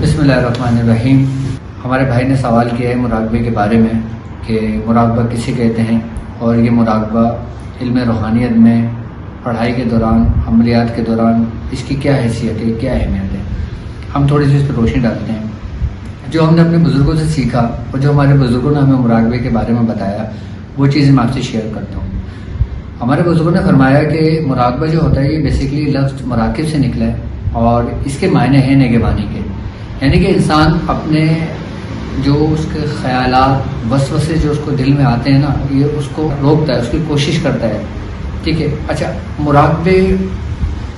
بسم اللہ الرحمن الرحیم۔ ہمارے بھائی نے سوال کیا ہے مراقبے کے بارے میں کہ مراقبہ کسے کہتے ہیں اور یہ مراقبہ علم روحانیت میں پڑھائی کے دوران، عملیات کے دوران اس کی کیا حیثیت ہے، کیا اہمیت ہے۔ ہم تھوڑی سی اس پہ روشنی ڈالتے ہیں۔ جو ہم نے اپنے بزرگوں سے سیکھا اور جو ہمارے بزرگوں نے ہمیں مراقبے کے بارے میں بتایا، وہ چیزیں میں آپ سے شیئر کرتا ہوں۔ ہمارے بزرگوں نے فرمایا کہ مراقبہ جو ہوتا ہے یہ بیسیکلی لفظ مراقب سے نکلا ہے اور اس کے معنی ہیں نگہبانی کے، یعنی کہ انسان اپنے جو اس کے خیالات وسوسے جو اس کو دل میں آتے ہیں نا، یہ اس کو روکتا ہے، اس کی کوشش کرتا ہے۔ ٹھیک ہے، اچھا، مراقبے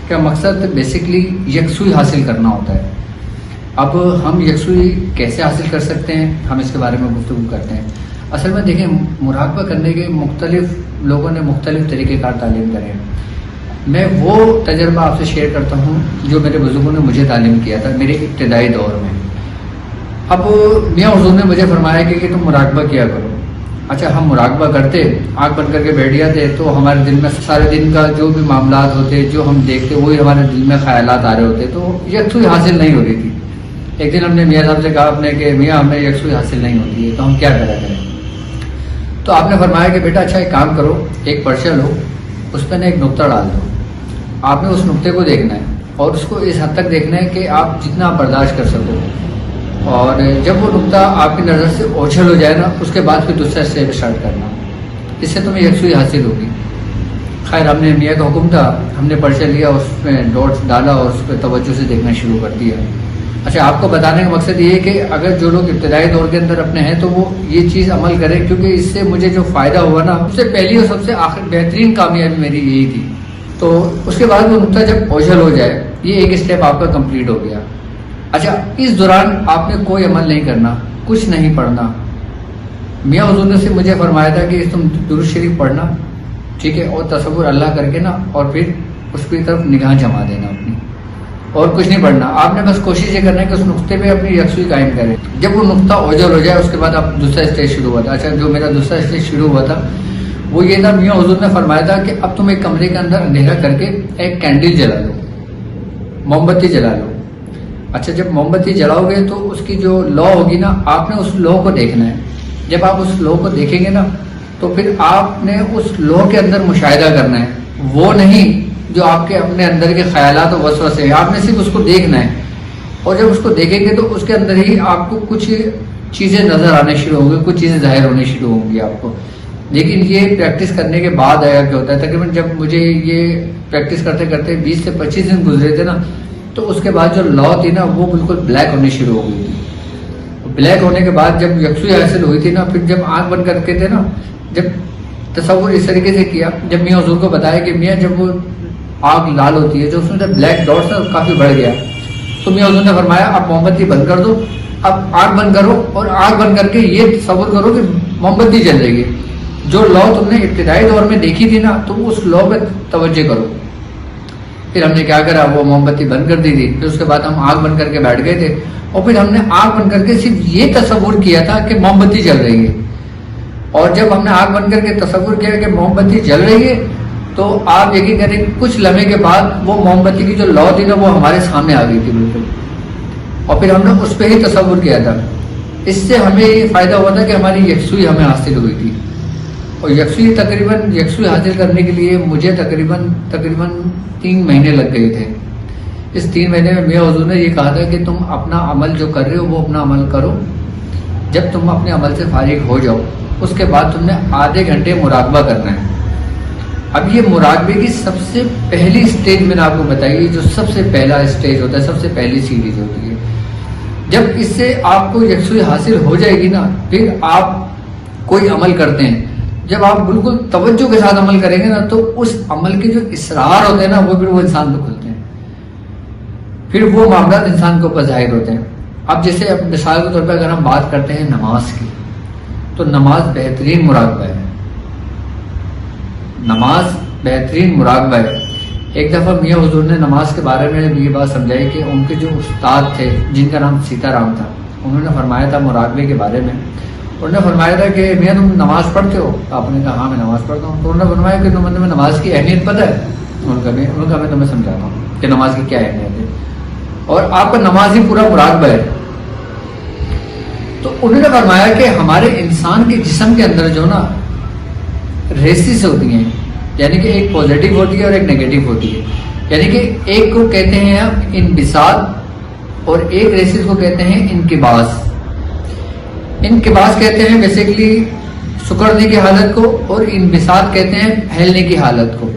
کا مقصد بیسیکلی یکسوئی حاصل کرنا ہوتا ہے۔ اب ہم یکسوئی کیسے حاصل کر سکتے ہیں، ہم اس کے بارے میں گفتگو کرتے ہیں۔ اصل میں دیکھیں، مراقبہ کرنے کے مختلف لوگوں نے مختلف طریقہ کار تعلیم کرے ہیں۔ میں وہ تجربہ آپ سے شیئر کرتا ہوں جو میرے بزرگوں نے مجھے تعلیم کیا تھا میرے ابتدائی دور میں۔ اب میاں حضور نے مجھے فرمایا کہ تم مراقبہ کیا کرو۔ اچھا، ہم مراقبہ کرتے، آنکھ بند کر کے بیٹھ جاتے تو ہمارے دل میں سارے دن کا جو بھی معاملات ہوتے، جو ہم دیکھتے، وہی ہمارے دل میں خیالات آ رہے ہوتے، تو یکسوئی حاصل نہیں ہو رہی تھی۔ ایک دن ہم نے میاں صاحب سے کہا اپنے کہ میاں ہمیں یکسوئی حاصل نہیں ہوتی ہے، تو ہم کیا کرا کریں؟ تو آپ نے فرمایا کہ بیٹا اچھا ایک کام کرو، ایک پرچہ لو، اس پہ ایک نقطہ ڈال دو۔ آپ نے اس نقطے کو دیکھنا ہے اور اس کو اس حد تک دیکھنا ہے کہ آپ جتنا برداشت کر سکو، اور جب وہ نقطہ آپ کی نظر سے اوچھل ہو جائے نا، اس کے بعد پھر دوسرا اسٹیپ اسٹارٹ کرنا، اس سے تمہیں یکسوئی حاصل ہوگی۔ خیر، ہم نے میاں کا حکم تھا، ہم نے پرچہ لیا، اس میں ڈاٹس ڈالا اور اس پہ توجہ سے دیکھنا شروع کر دیا۔ اچھا، آپ کو بتانے کا مقصد یہ ہے کہ اگر جو لوگ ابتدائی دور کے اندر اپنے ہیں تو وہ یہ چیز عمل کریں، کیونکہ اس سے مجھے جو فائدہ ہوا نا، سب سے پہلی اور سب سے آخر بہترین کامیابی میری یہی تھی۔ تو اس کے بعد وہ نقطہ جب اوجھل ہو جائے، یہ ایک اسٹیپ آپ کا کمپلیٹ ہو گیا۔ اچھا، اس دوران آپ نے کوئی عمل نہیں کرنا، کچھ نہیں پڑھنا۔ میاں حضور نے سے مجھے فرمایا تھا کہ تم درود شریف پڑھنا، ٹھیک ہے، اور تصور اللہ کر کے نا، اور پھر اس کی طرف نگاہ جما دینا اپنی، اور کچھ نہیں پڑھنا۔ آپ نے بس کوشش یہ کرنا ہے کہ اس نقطے پہ اپنی یکسوئی قائم کریں۔ جب وہ نقطہ اوجھل ہو جائے، اس کے بعد آپ دوسرا اسٹیج شروع ہوا تھا۔ اچھا، جو میرا دوسرا اسٹیج شروع ہوا تھا وہ یہ تھا، میاں حضور نے فرمایا تھا کہ اب تم ایک کمرے کے اندر اندھیرا کر کے ایک کینڈل جلا لو، موم بتی جلا لو۔ اچھا، جب موم بتی جلاؤ گے تو اس کی جو لو ہوگی نا، آپ نے اس لو کو دیکھنا ہے۔ جب آپ اس لو کو دیکھیں گے نا، تو پھر آپ نے اس لو کے اندر مشاہدہ کرنا ہے، وہ نہیں جو آپ کے اپنے اندر کے خیالات و وسوسے ہیں، آپ نے صرف اس کو دیکھنا ہے۔ اور جب اس کو دیکھیں گے تو اس کے اندر ہی آپ کو کچھ چیزیں نظر آنے شروع ہوں گی، کچھ چیزیں ظاہر ہونے شروع ہوں گی آپ کو۔ لیکن یہ پریکٹس کرنے کے بعد آیا کیا ہوتا ہے، تقریباً جب مجھے یہ پریکٹس کرتے کرتے 20 سے 25 دن گزرے تھے نا، تو اس کے بعد جو لو تھی نا، وہ بالکل بلیک ہونے شروع ہو گئی تھی۔ بلیک ہونے کے بعد جب یکسوئی حاصل ہوئی تھی نا، پھر جب آنکھ بند کر کے تھے نا، جب تصور اس طریقے سے کیا، جب میاں حضور کو بتایا کہ میاں جب وہ آگ لال ہوتی ہے، جو اس میں سے بلیک ڈاٹس ہے کافی بڑھ گیا، تو میاں حضور نے فرمایا اب موم بتی بند کر دو، اب آنکھ بند کرو، اور آنکھ بند کر کے یہ تصور کرو کہ موم بتی جل رہی ہے۔ جو لو تم نے ابتدائی دور میں دیکھی تھی نا، تو اس لو پہ توجہ کرو۔ پھر ہم نے کیا کرا، وہ موم بتی بند کر دی تھی، پھر اس کے بعد ہم آنکھ بند کر کے بیٹھ گئے تھے، اور پھر ہم نے آنکھ بند کر کے صرف یہ تصور کیا تھا کہ موم بتی جل رہی ہے۔ اور جب ہم نے آنکھ بند کر کے تصور کیا کہ موم بتی جل رہی ہے، تو آپ یقین کریں کچھ لمحے کے بعد وہ موم بتی کی جو لو تھی نا، وہ ہمارے سامنے آ گئی تھی بالکل، اور پھر ہم نے اس پہ ہی تصور کیا تھا۔ اس سے ہمیں یہ فائدہ ہوا تھا کہ ہماری یکسوئی ہمیں حاصل ہوئی تھی، اور یکسوئی حاصل کرنے کے لیے مجھے تقریباً 3 مہینے لگ گئے تھے۔ اس 3 مہینے میں میاں حضور نے یہ کہا تھا کہ تم اپنا عمل جو کر رہے ہو وہ اپنا عمل کرو، جب تم اپنے عمل سے فارغ ہو جاؤ اس کے بعد تم نے آدھے گھنٹے مراقبہ کرنا ہے۔ اب یہ مراقبے کی سب سے پہلی اسٹیج میں نے آپ کو بتائی، جو سب سے پہلا اسٹیج ہوتا ہے، سب سے پہلی سیریز ہوتی ہے۔ جب اس سے آپ کو یکسوئی حاصل ہو جائے گی نا، پھر آپ کوئی عمل کرتے ہیں، جب آپ بالکل توجہ کے ساتھ عمل کریں گے نا، تو اس عمل کے جو اسرار ہوتے ہیں نا، وہ پھر وہ انسان پہ کھلتے ہیں، پھر وہ معاملات انسان کے اوپر ظاہر ہوتے ہیں۔ اب جیسے اب مثال کے طور پہ اگر ہم بات کرتے ہیں نماز کی، تو نماز بہترین مراقبہ ہے، نماز بہترین مراقبہ ہے۔ ایک دفعہ میاں حضور نے نماز کے بارے میں یہ بات سمجھائی کہ ان کے جو استاد تھے جن کا نام سیتا رام تھا، انہوں نے فرمایا تھا مراقبے کے بارے میں، انہوں نے فرمایا تھا کہ میاں تم نماز پڑھتے ہو؟ آپ نے کہا ہاں میں نماز پڑھتا ہوں۔ تو انہوں نے فرمایا کہ تمہیں نماز کی اہمیت پتہ ہے؟ انہوں نے کہا میں تمہیں سمجھاتا ہوں کہ نماز کی کیا اہمیت ہے۔ اور آپ کا نماز ہی پورا مراقبہ ہے. تو انہوں نے فرمایا کہ ہمارے انسان کے جسم کے اندر جو نا ریسز ہوتی ہیں، یعنی کہ ایک پازیٹیو ہوتی ہے اور ایک نیگیٹو ہوتی ہے. یعنی کہ ایک کو کہتے ہیں ہم انبساط اور ایک ریسز کو کہتے ہیں انقباض. انقباض کہتے ہیں بیسیکلی سکڑنے کی حالت کو، اور انبساط کہتے ہیں پھیلنے کی حالت کو.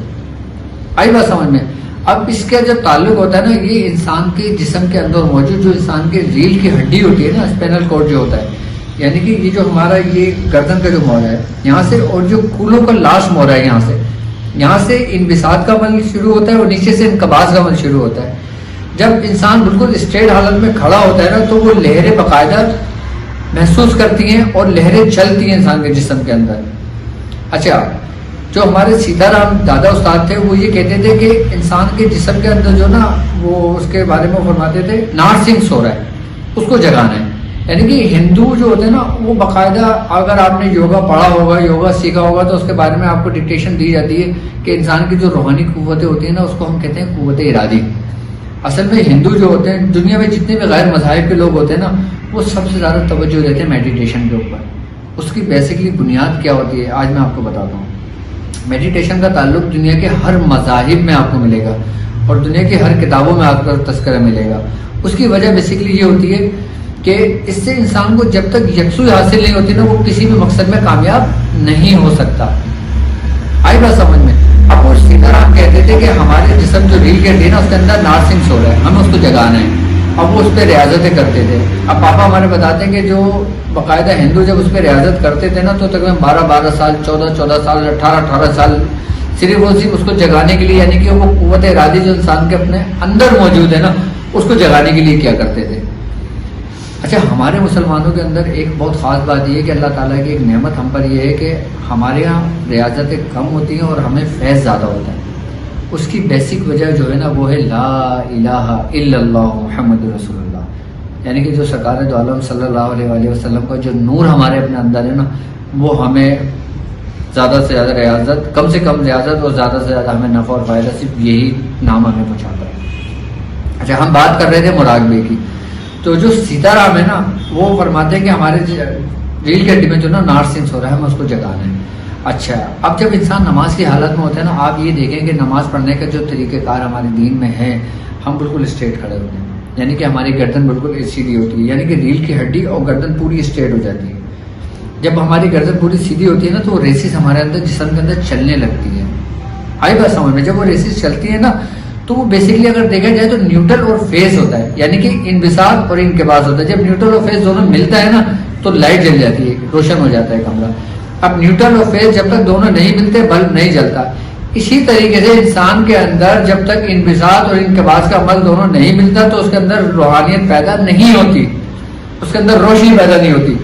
آئی بات سمجھ میں؟ اب اس کا جب تعلق ہوتا ہے نا، یہ انسان کے جسم کے اندر موجود جو انسان کے ریڑھ کی ہڈی ہوتی ہے نا، اسپینل کارڈ جو ہوتا ہے، یعنی کہ یہ جو ہمارا یہ گردن کا جو مورا ہے یہاں سے، اور جو کولوں کا لاسٹ مورا ہے یہاں سے انبساط کا عمل شروع ہوتا ہے اور نیچے سے انقباض کا عمل شروع ہوتا ہے. جب انسان بالکل اسٹریٹ حالت میں کھڑا ہوتا ہے نا، تو وہ لہریں باقاعدہ محسوس کرتی ہیں اور لہریں چلتی ہیں انسان کے جسم کے اندر. اچھا، جو ہمارے سیتا رام دادا استاد تھے وہ یہ کہتے تھے کہ انسان کے جسم کے اندر جو نا، وہ اس کے بارے میں فرماتے تھے نارسنگ سو رہا ہے، اس کو جگانا ہے. یعنی کہ ہندو جو ہوتے ہیں نا، وہ باقاعدہ اگر آپ نے یوگا پڑھا ہوگا، یوگا سیکھا ہوگا، تو اس کے بارے میں آپ کو ڈکٹیشن دی جاتی ہے کہ انسان کی جو روحانی قوتیں ہوتی ہیں نا، اس کو ہم کہتے ہیں قوت ارادی. اصل میں ہندو جو ہوتے ہیں، دنیا میں جتنے بھی غیر مذاہب کے لوگ ہوتے ہیں نا، وہ سب سے زیادہ توجہ دیتے ہیں میڈیٹیشن کے اوپر. اس کی بیسکلی بنیاد کیا ہوتی ہے آج میں آپ کو بتاتا ہوں. میڈیٹیشن کا تعلق دنیا کے ہر مذاہب میں آپ کو ملے گا اور دنیا کی ہر کتابوں میں آپ کو تذکرہ ملے گا. اس کی وجہ بیسکلی یہ ہوتی ہے کہ اس سے انسان کو جب تک یکسوئی حاصل نہیں ہوتی نا، وہ کسی بھی مقصد میں کامیاب نہیں ہو سکتا. آئی بات سمجھ میں؟ اب وہ سیتا رام کہتے تھے کہ ہمارے جسم جو ریڑھ کی ہڈی ہے نا، اس کے اندر نارسنگ سو رہا ہے، ہمیں اس کو جگانا ہے. اب وہ اس پہ ریاضتیں کرتے تھے. اب پاپا ہمارے بتاتے ہیں کہ جو باقاعدہ ہندو جب اس پہ ریاضت کرتے تھے نا، تو تقریباً 12 سال 14 سال 18 سال صرف وہ اس کو جگانے کے لیے، یعنی کہ وہ قوت ارادی جو انسان کے اپنے اندر موجود ہے نا، اس کو جگانے کے لیے کیا کرتے تھے. اچھا، ہمارے مسلمانوں کے اندر ایک بہت خاص بات یہ ہے کہ اللہ تعالیٰ کی ایک نعمت ہم پر یہ ہے کہ ہمارے یہاں ریاضتیں کم ہوتی ہیں اور ہمیں فیض زیادہ ہوتا ہے. اس کی بیسک وجہ جو ہے نا، وہ ہے لا الہ الا اللہ محمد رسول اللہ. یعنی کہ جو سرکار دو عالم صلی اللہ علیہ وآلہ وسلم کا جو نور ہمارے اپنے اندر ہے نا، وہ ہمیں زیادہ سے زیادہ ریاضت، کم سے کم ریاضت، اور زیادہ سے زیادہ ہمیں نفع اور فائدہ صرف یہی نام ہمیں پہنچاتا ہے. اچھا، ہم بات کر رہے تھے مراقبے کی. تو جو سیتا رام ہے نا، وہ فرماتے ہیں کہ ہمارے ریڑھ کی ہڈی میں جو نا نارسنگ ہو رہا ہے، ہمیں اس کو جگانا ہے. اچھا، اب جب انسان نماز کی حالت میں ہوتا ہے نا، آپ یہ دیکھیں کہ نماز پڑھنے کا جو طریقہ کار ہمارے دین میں ہے، ہم بالکل اسٹریٹ کھڑے ہوتے ہیں. یعنی کہ ہماری گردن بالکل سیدھی ہوتی ہے، یعنی کہ ریڑھ کی ہڈی اور گردن پوری اسٹریٹ ہو جاتی ہے. جب ہماری گردن پوری سیدھی ہوتی ہے نا، تو وہ ریسز ہمارے اندر جسم کے اندر چلنے لگتی ہے. آئی بات سمجھ میں؟ جب وہ ریسز چلتی ہے نا، تو وہ بیسکلی اگر دیکھا جائے تو نیوٹرل اور فیز ہوتا ہے، یعنی کہ انبساط اور انقباض ہوتا ہے. جب نیوٹرل اور فیز دونوں ملتا ہے نا، تو لائٹ جل جاتی ہے، روشن ہو جاتا ہے کمرہ. اب نیوٹرل اور فیز جب تک دونوں نہیں ملتے، بلب نہیں جلتا. اسی طریقے سے انسان کے اندر جب تک انبساط اور انقباض کا عمل دونوں نہیں ملتا، تو اس کے اندر روحانیت پیدا نہیں ہوتی، اس کے اندر روشنی پیدا نہیں ہوتی،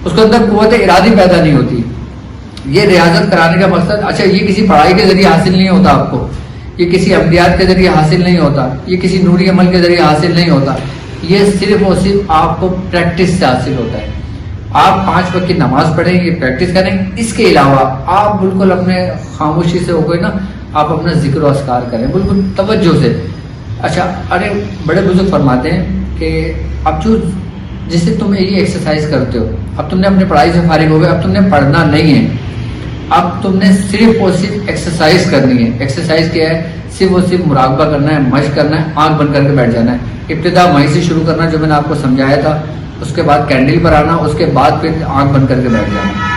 اس کے اندر قوت ارادی پیدا نہیں ہوتی. یہ ریاضت کرانے کا مقصد، اچھا، یہ کسی پڑھائی کے ذریعے حاصل نہیں ہوتا آپ کو، یہ کسی عملیات کے ذریعے حاصل نہیں ہوتا، یہ کسی نوری عمل کے ذریعے حاصل نہیں ہوتا. یہ صرف اور صرف آپ کو پریکٹس سے حاصل ہوتا ہے. آپ 5 وقت کی نماز پڑھیں، یہ پریکٹس کریں. اس کے علاوہ آپ بالکل اپنے خاموشی سے ہو گئے نا، آپ اپنا ذکر و اذکار کریں بالکل توجہ سے. اچھا، ارے بڑے بزرگ فرماتے ہیں کہ اب جو جیسے تم یہ ایکسرسائز کرتے ہو، اب تم نے اپنی پڑھائی سے فارغ ہو گئے، اب تم نے پڑھنا نہیں ہے، اب تم نے صرف اور صرف ایکسرسائز کرنی ہے. ایکسرسائز کیا ہے؟ صرف اور صرف مراقبہ کرنا ہے، مشق کرنا ہے، آنکھ بند کر کے بیٹھ جانا ہے. ابتدا وہیں سے شروع کرنا جو میں نے آپ کو سمجھایا تھا، اس کے بعد کینڈل پر آنا، اس کے بعد پھر آنکھ بند کر کے بیٹھ جانا.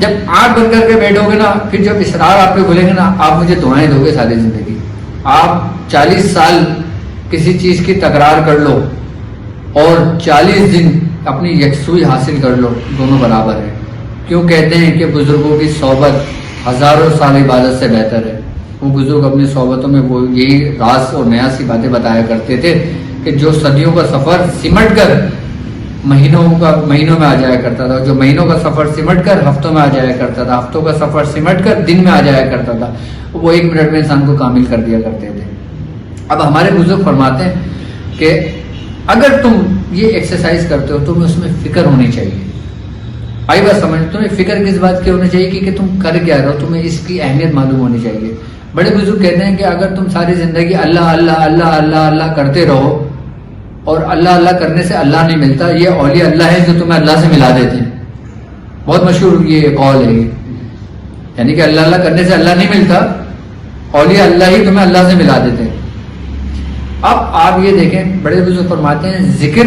جب آنکھ بند کر کے بیٹھو گے نا، پھر جب اسرار آپ پہ بولیں گے نا، آپ مجھے دعائیں دو گے ساری زندگی. آپ 40 سال کسی چیز کی تکرار کر لو اور 40 دن اپنی یکسوئی حاصل کر لو، دونوں برابر ہے. کیوں کہتے ہیں کہ بزرگوں کی صحبت ہزاروں سال عبادت سے بہتر ہے. وہ بزرگ اپنی صحبتوں میں وہ یہی راز اور نیا سی باتیں بتایا کرتے تھے کہ جو صدیوں کا سفر سمٹ کر مہینوں میں آ جایا کرتا تھا، جو مہینوں کا سفر سمٹ کر ہفتوں میں آ جایا کرتا تھا، ہفتوں کا سفر سمٹ کر دن میں آ جایا کرتا تھا، وہ 1 منٹ میں انسان کو کامل کر دیا کرتے تھے. اب ہمارے بزرگ فرماتے ہیں کہ اگر تم یہ ایکسرسائز کرتے ہو، تمہیں اس میں فکر ہونی چاہیے. آئی بات سمجھ؟ تمہیں فکر کس بات کی ہونی چاہیے کہ تم کر کیا رہو، تمہیں اس کی اہمیت معلوم ہونی چاہیے. بڑے بزرگ کہتے ہیں کہ اگر تم ساری زندگی اللہ اللہ اللہ اللہ اللہ کرتے رہو، اور اللہ اللہ کرنے سے اللہ نہیں ملتا، یہ اولیاء اللہ ہے جو تمہیں اللہ سے ملا دیتے ہیں. بہت مشہور یہ قول ہے، یعنی کہ اللہ اللہ کرنے سے اللہ نہیں ملتا، اولیاء اللہ ہی تمہیں اللہ سے ملا دیتے ہیں. اب آپ یہ دیکھیں، بڑے بزرگ فرماتے ہیں ذکر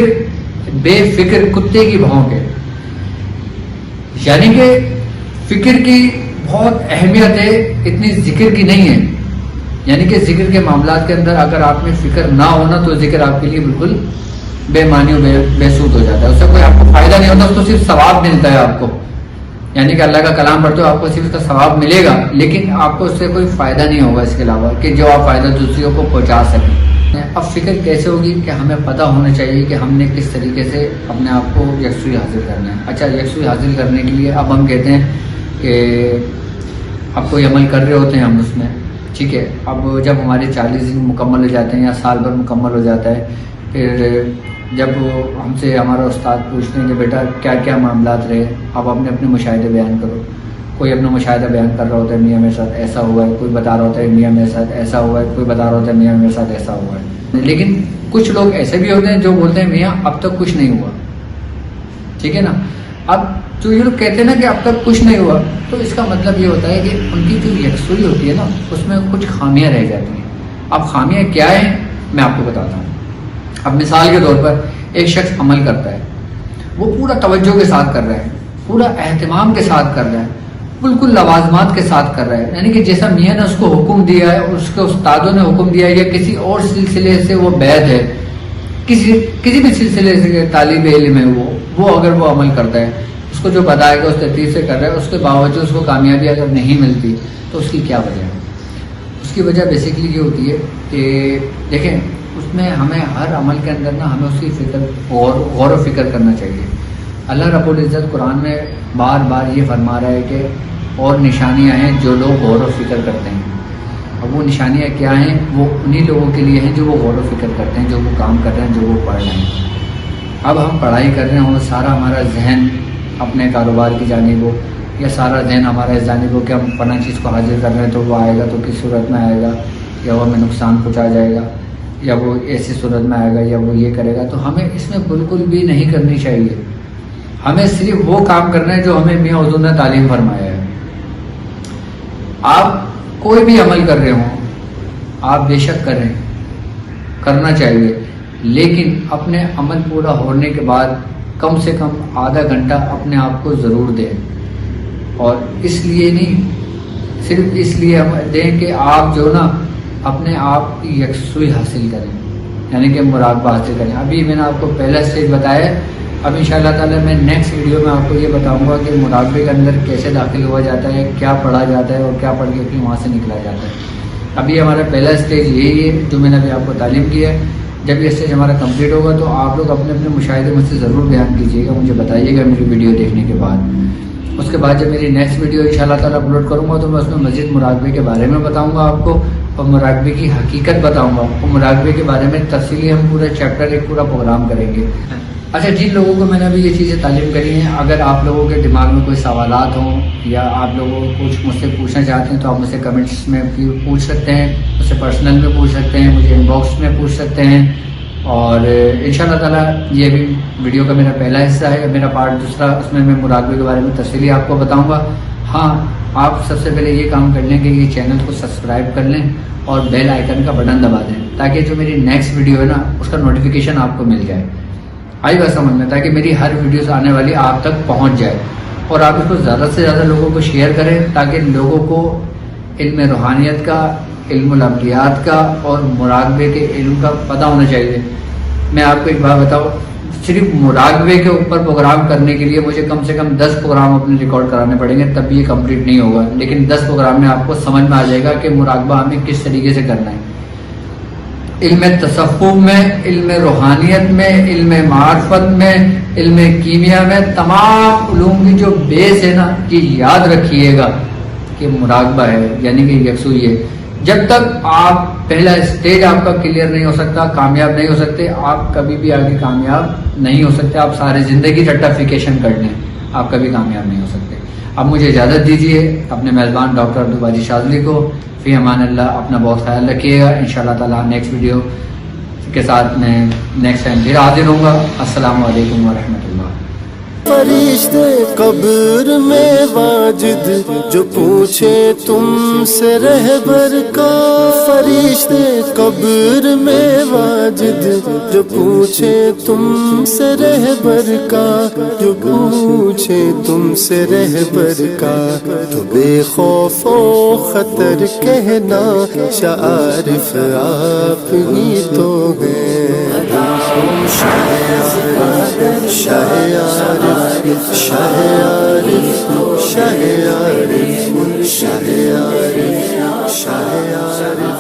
بے فکر کتے کی بھونک ہے، یعنی کہ فکر کی بہت اہمیت ہے، اتنی ذکر کی نہیں ہے. یعنی کہ ذکر کے معاملات کے اندر اگر آپ میں فکر نہ ہونا تو ذکر آپ کے لیے بالکل بے معنی و بے سود ہو جاتا ہے، اس سے کوئی آپ کو فائدہ نہیں ہوتا، اس کو صرف ثواب ملتا ہے آپ کو. یعنی کہ اللہ کا کلام پڑھتے ہو آپ کو صرف اس کا ثواب ملے گا، لیکن آپ کو اس سے کوئی فائدہ نہیں ہوگا اس کے علاوہ کہ جو آپ فائدہ دوسروں کو پہنچا سکیں. اب فکر کیسے ہوگی کہ ہمیں پتہ ہونا چاہیے کہ ہم نے کس طریقے سے اپنے آپ کو یکسوئی حاصل کرنا ہے. اچھا، یکسوئی حاصل کرنے کے لیے اب ہم کہتے ہیں کہ اب کوئی عمل کر رہے ہوتے ہیں ہم اس میں، ٹھیک ہے. اب جب ہمارے 40 دن مکمل ہو جاتے ہیں یا سال بھر مکمل ہو جاتا ہے، پھر جب ہم سے ہمارا استاد پوچھتے ہیں کہ بیٹا کیا کیا معاملات رہے، اب اپنے اپنے مشاہدے بیان کرو. کوئی اپنا مشاہدہ بیان کر رہا ہوتا ہے، میاں میرے ساتھ ایسا ہوا ہے، کوئی بتا رہا ہوتا ہے میاں میرے ساتھ ایسا ہوا ہے، کوئی بتا رہا ہوتا ہے میاں میرے ساتھ ایسا ہوا ہے. لیکن کچھ لوگ ایسے بھی ہوتے ہیں جو بولتے ہیں میاں اب تک کچھ نہیں ہوا، ٹھیک ہے نا. اب جو یہ لوگ کہتے ہیں نا کہ اب تک کچھ نہیں ہوا، تو اس کا مطلب یہ ہوتا ہے کہ ان کی جو یکسوئی ہوتی ہے نا اس میں کچھ خامیاں رہ جاتی ہیں. اب خامیاں کیا ہیں میں آپ کو بتاتا ہوں. اب مثال کے طور پر ایک شخص عمل کرتا ہے، وہ پورا توجہ کے ساتھ کر رہا ہے، پورا اہتمام کے ساتھ کر رہا ہے، بالکل لوازمات کے ساتھ کر رہا ہے، یعنی کہ جیسا میاں نے اس کو حکم دیا ہے، اس کے استادوں نے حکم دیا ہے، یا کسی اور سلسلے سے وہ بیعت ہے، کسی بھی سلسلے سے طالب علم ہے وہ اگر وہ عمل کرتا ہے، اس کو جو بتائے گا اس ترتیب سے کر رہا ہے، اس کے باوجود اس کو کامیابی اگر نہیں ملتی تو اس کی کیا وجہ ہے؟ اس کی وجہ بیسیکلی یہ ہوتی ہے کہ دیکھیں اس میں ہمیں ہر عمل کے اندر نا ہمیں اس کی غور و فکر کرنا چاہیے. اللہ رب العزت قرآن میں بار بار یہ فرما رہا ہے کہ اور نشانیاں ہیں جو لوگ غور و فکر کرتے ہیں. اب وہ نشانیاں کیا ہیں؟ وہ انہی لوگوں کے لیے ہیں جو وہ غور و فکر کرتے ہیں، جو وہ کام کر رہے ہیں، جو وہ پڑھ رہے ہیں. اب ہم پڑھائی کر رہے ہیں اور سارا ہمارا ذہن اپنے کاروبار کی جانب ہو، یا سارا ذہن ہمارا اس جانب ہو کہ ہم فلاں چیز کو حاصل کر رہے ہیں تو وہ آئے گا تو کس صورت میں آئے گا، یا وہ ہمیں نقصان پہنچا جائے گا، یا وہ ایسی صورت میں آئے گا، یا وہ یہ کرے گا. تو ہمیں اس میں بالکل بھی نہیں کرنی چاہیے. ہمیں صرف وہ کام کرنا ہے جو ہمیں میاں حضور نے تعلیم فرمایا ہے. آپ کوئی بھی عمل کر رہے ہوں، آپ بے شک کریں، کرنا چاہیے، لیکن اپنے عمل پورا ہونے کے بعد کم سے کم آدھا گھنٹہ اپنے آپ کو ضرور دیں. اور اس لیے نہیں، صرف اس لیے ہم دیں کہ آپ جو نا اپنے آپ کی یکسوئی حاصل کریں، یعنی کہ مراقبہ حاصل کریں. ابھی میں نے آپ کو پہلا اسٹیج بتایا ہے، اب انشاءاللہ تعالی میں نیکسٹ ویڈیو میں آپ کو یہ بتاؤں گا کہ مراقبے کے اندر کیسے داخل ہوا جاتا ہے، کیا پڑھا جاتا ہے اور کیا پڑھ کے پھر وہاں سے نکلا جاتا ہے. ابھی ہمارا پہلا اسٹیج یہی ہے جو میں نے ابھی آپ کو تعلیم کی ہے. جب یہ اسٹیج ہمارا کمپلیٹ ہوگا تو آپ لوگ اپنے اپنے مشاہدے مجھ سے ضرور بیان کیجیے گا، مجھے بتائیے گا میری ویڈیو دیکھنے کے بعد. اس کے بعد جب میری نیکسٹ ویڈیو انشاءاللہ تعالی اپلوڈ کروں گا تو میں اس میں مزید مراقبے کے بارے میں بتاؤں گا آپ کو، اور مراقبے کی حقیقت بتاؤں گا، اور مراقبے کے بارے میں تفصیلی ہم پورا چیپٹر ایک پورا پروگرام کریں گے. اچھا، جن لوگوں کو میں نے ابھی یہ چیزیں تعلیم کری ہیں، اگر آپ لوگوں کے دماغ میں کوئی سوالات ہوں یا آپ لوگوں کو کچھ مجھ سے پوچھنا چاہتے ہیں تو آپ مجھ سے کمنٹس میں پوچھ سکتے ہیں، مجھ سے پرسنل میں پوچھ سکتے ہیں، مجھے ان باکس میں پوچھ سکتے ہیں. اور انشاءاللہ تعالی یہ بھی ویڈیو کا میرا پہلا حصہ ہے. میرا پارٹ دوسرا، اس میں مراقبے کے بارے میں تفصیلی آپ کو بتاؤں گا. ہاں، آپ سب سے پہلے یہ کام کر لیں کہ یہ چینل کو سبسکرائب کر لیں اور بیل آئیکن کا بٹن دبا دیں تاکہ جو میری نیکسٹ ویڈیو ہے نا اس کا نوٹیفیکیشن آپ کو مل جائے. آئی بات سمجھ میں، تاکہ میری ہر ویڈیوز آنے والی آپ تک پہنچ جائے. اور آپ اس کو زیادہ سے زیادہ لوگوں کو شیئر کریں تاکہ لوگوں کو علم روحانیت کا، علم العملیات کا اور مراقبے کے علم کا پتہ ہونا چاہیے. میں آپ کو ایک بات بتاؤں، صرف مراقبے کے اوپر پروگرام کرنے کے لیے مجھے کم سے کم 10 پروگرام اپنے ریکارڈ کرانے پڑیں گے، تب بھی یہ کمپلیٹ نہیں ہوگا. لیکن 10 پروگرام میں آپ کو سمجھ میں آ جائے گا کہ مراقبہ ہمیں کس طریقے سے کرنا ہے. علم تصوف میں، علم روحانیت میں، علم معرفت میں، علم کیمیا میں، تمام علوم کی جو بیس ہے نا، یہ یاد رکھیے گا کہ مراقبہ ہے، یعنی کہ یکسوئی ہے. جب تک آپ پہلا اسٹیج آپ کا کلیئر نہیں ہو سکتا، کامیاب نہیں ہو سکتے، آپ کبھی بھی آگے کامیاب نہیں ہو سکتے. آپ سارے زندگی رٹافیکیشن کر لیں، آپ کبھی کامیاب نہیں ہو سکتے. اب مجھے اجازت دیجیے اپنے میزبان ڈاکٹر عبدالباجی شاذلی کو. فی امان اللہ، اپنا بہت خیال رکھیے گا. انشاءاللہ تعالی نیکسٹ ویڈیو کے ساتھ میں نیکسٹ ٹائم پھر حاضر ہوں گا. السلام علیکم ورحمۃ اللہ. فرشتے قبر میں واجد جو پوچھے تم سے رہبر کا، فرشتے قبر میں واجد جو پوچھے تم سے رہبر کا، جو پوچھے تم سے رہبر کا، تو بے خوف و خطر کہنا شعارف آپ ہی تو ہیں. شاہ عارف، شاہ عارف، شاہ عارف، شاہ عارف، شاہ عارف.